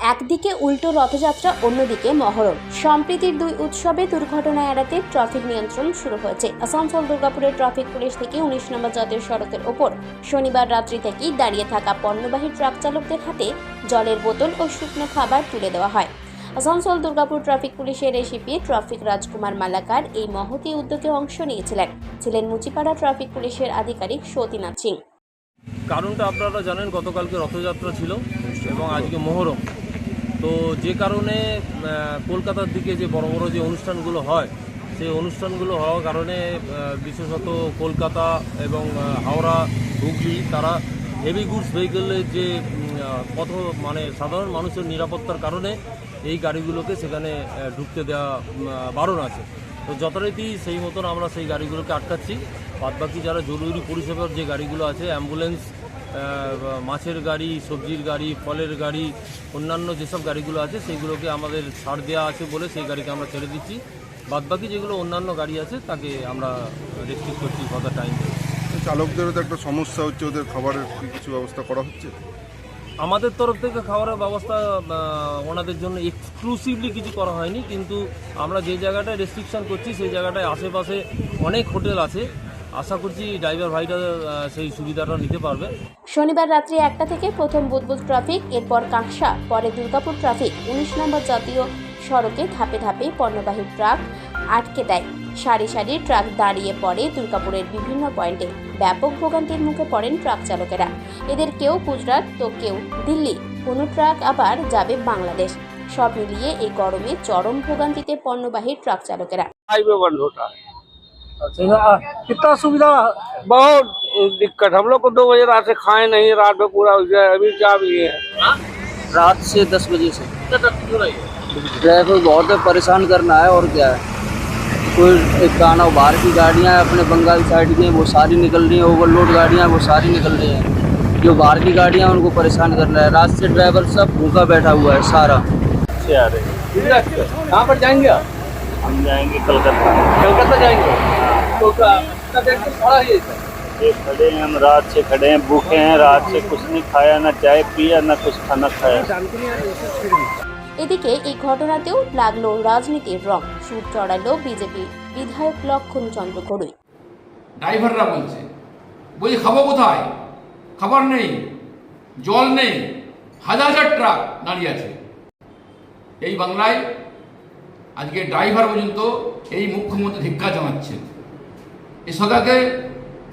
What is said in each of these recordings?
একদিকে উল্টো রথযাত্রা, অন্যদিকে মহরম। সম্প্রীতির দুই উৎসবে দুর্ঘটনা এড়াতে ট্রাফিক নিয়ন্ত্রণ শুরু হয়েছে। আসানসোল দুর্গাপুরের ট্রাফিক পুলিশ থেকে 19 নম্বর জাতীয় সড়কের ওপর শনিবার রাত্রি থেকেই দাঁড়িয়ে থাকা পণ্যবাহী ট্রাক চালকদের হাতে জলের বোতল ও শুকনো খাবার তুলে দেওয়া হয়। আসানসোল দুর্গাপুর ট্রাফিক পুলিশের এসিপি ট্রাফিক রাজকুমার মালাকার এই মহতী উদ্যোগে অংশ ছিলেন মুচিপাড়া ট্রাফিক পুলিশের আধিকারিক সতীনাথ সিং। কারণটা আপনারা জানেন, গতকালকে রথযাত্রা ছিল এবং আজকে মহরম। তো যে কারণে কলকাতার দিকে যে বড় বড় যে অনুষ্ঠানগুলো হয়, সেই অনুষ্ঠানগুলো হওয়ার কারণে বিশেষত কলকাতা এবং হাওড়া, হুগলি, তারা হেভি গুডস ভেহিকেলের যে সাধারণ মানুষের নিরাপত্তার কারণে এই গাড়িগুলোকে সেখানে ঢুকতে দেওয়া বারণ আছে। তো যথারীতি সেই মতন আমরা সেই গাড়িগুলোকে আটকাচ্ছি। বাদবাকি যারা জরুরি পরিষেবার যে গাড়িগুলো আছে, অ্যাম্বুলেন্স, মাছের গাড়ি, সবজির গাড়ি, ফলের গাড়ি, অন্যান্য যেসব গাড়িগুলো আছে সেইগুলোকে আমাদের ছাড় দেওয়া আছে বলে সেই গাড়িকে আমরা ছেড়ে দিচ্ছি। বাদবাকি যেগুলো অন্যান্য গাড়ি আছে তাকে আমরা রেস্ট্রিক্ট করছি ফর দ্য টাইম। চালকদেরও তো একটা সমস্যা হচ্ছে, ওদের খাবারের কিছু ব্যবস্থা করা হচ্ছে? আমাদের তরফ থেকে খাবারের ব্যবস্থা ওনাদের জন্য এক্সক্লুসিভলি কিছু করা হয়নি, কিন্তু আমরা যে জায়গাটায় রেস্ট্রিকশন করছি সেই জায়গাটায় আশেপাশে অনেক হোটেল আছে। আশা করছি ড্রাইভার ভাইরা সেই সুবিধাটা নিতে পারবে। শনিবার রাত্রি 1টা থেকে প্রথম বুদবুদ ট্রাফিক, এরপর কাঁকসা, পরে দুর্গাপুর ট্রাফিক 19 নম্বর জাতীয় সড়কে ধাপে ধাপে পণ্যবাহী ট্রাক আটকে দেয়। সারি সারি ট্রাক দাঁড়িয়ে পড়ে দুর্গাপুরের বিভিন্ন পয়েন্টে। ব্যাপক ভোগান্তির মুখে পড়েন ট্রাক চালকেরা। এদের কেউ গুজরাট তো কেউ দিল্লি, কোনো ট্রাক আবার যাবে বাংলাদেশ। সব মিলিয়ে এই গরমে চরম ভোগান্তিতে পণ্যবাহী ট্রাক চালকেরা। हाईवे बंद होता है। कितना सुविधा, बहुत दिक्कत। हम लोग को 2 बजे रात से खाए नहीं, रात में पूरा हो गया। अभी क्या भी है, रात से 10 बजे से ड्राइवर बहुत परेशान करना है और क्या है। कोई एक गाना बाहर की गाड़ियाँ अपने बंगाल साइड की वो सारी निकल रही हैं, ओवरलोड गाड़ियाँ वो सारी निकल रही हैं। जो बाहर की गाड़ियाँ उनको परेशान करना है। रात से ड्राइवर सब भूखा बैठा हुआ है सारा। कहाँ पर जाएंगे आप? हम जाएंगे कलकत्ता। कलकत्ता जाएंगे तो खड़ा ही है। ये खड़े हैं, हम रात से खड़े हैं, भूखे हैं, रात से कुछ नहीं खाया, ना चाय पिया, ना कुछ खाना खाया। এদিকে এই ঘটনাতেও লাগলো রাজনীতির রং। সুর চড়ালো বিজেপি বিধায়ক লক্ষণ চন্দ্র ঘড়ুই। ড্রাইভাররা বলছে খাবো কোথায়, খাবার নেই, জল নেই, হাজার হাজার ট্রাক দাঁড়িয়ে আছে এই বাংলায়। আজকে ড্রাইভার পর্যন্ত এই মুখ্যমন্ত্রী ধিক্কার জানাচ্ছেন, এই সরকারকে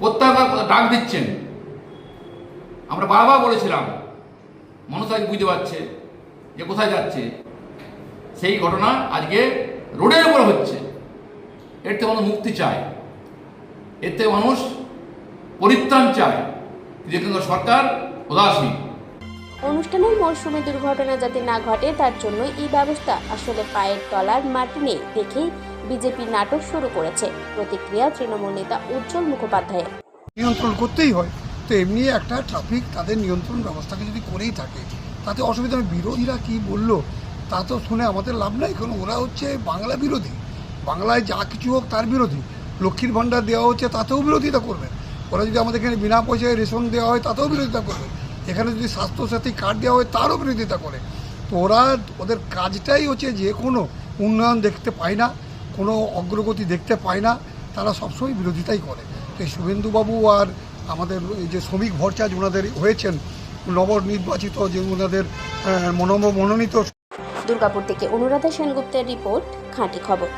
প্রত্যাহার ডাক দিচ্ছেন। আমরা বারবার বলেছিলাম, মানুষ আজ বুঝতে পারছে যে কোথায় যাচ্ছে। সেই ঘটনা আজকে রোডের উপর হচ্ছে। এর থেকে মানুষ মুক্তি চায়, এর থেকে মানুষ পরিত্রাণ চায়, কিন্তু সরকার উদাসীন। অনুষ্ঠানের মরশুমে দুর্ঘটনা যাতে না ঘটে তার জন্য এই ব্যবস্থা। আসলে পায়ের তলার মাটি নেই দেখেই বিজেপি নাটক শুরু করেছে। প্রতিক্রিয়া তৃণমূল নেতা উজ্জ্বল মুখোপাধ্যায়। নিয়ন্ত্রণ করতেই হয়, তো এমনি একটা ট্রাফিক তাদের নিয়ন্ত্রণ ব্যবস্থাকে যদি করেই থাকে তাতে অসুবিধা নেই। বিরোধীরা কি বললো তা তো শুনে আমাদের লাভ নাই, কারণ ওরা হচ্ছে বাংলা বিরোধী। বাংলায় যা কিছু হোক তার বিরোধী। লক্ষ্মীর ভাণ্ডার দেওয়া হচ্ছে তাতেও বিরোধিতা করবে। ওরা যদি আমাদের এখানে বিনা পয়সায় রেশন দেওয়া হয় তাতেও বিরোধিতা করবে। এখানে যদি স্বাস্থ্যসাথী কার্ড দেওয়া হয় তারও বিরোধিতা করে। তো ওরা ওদের কাজটাই হচ্ছে যে কোনো উন্নয়ন দেখতে পায় না, কোনো অগ্রগতি দেখতে পায় না, তারা সবসময় বিরোধিতাই করে। তো এই শুভেন্দুবাবু আর আমাদের এই যে শ্রমিক ভট্টাচার্য ওনাদের হয়েছেন নবনির্বাচিত, যে ওনাদের মনোনীত। দুর্গাপুর থেকে অনুরাধা সেনগুপ্তের রিপোর্ট, খাঁটি খবর।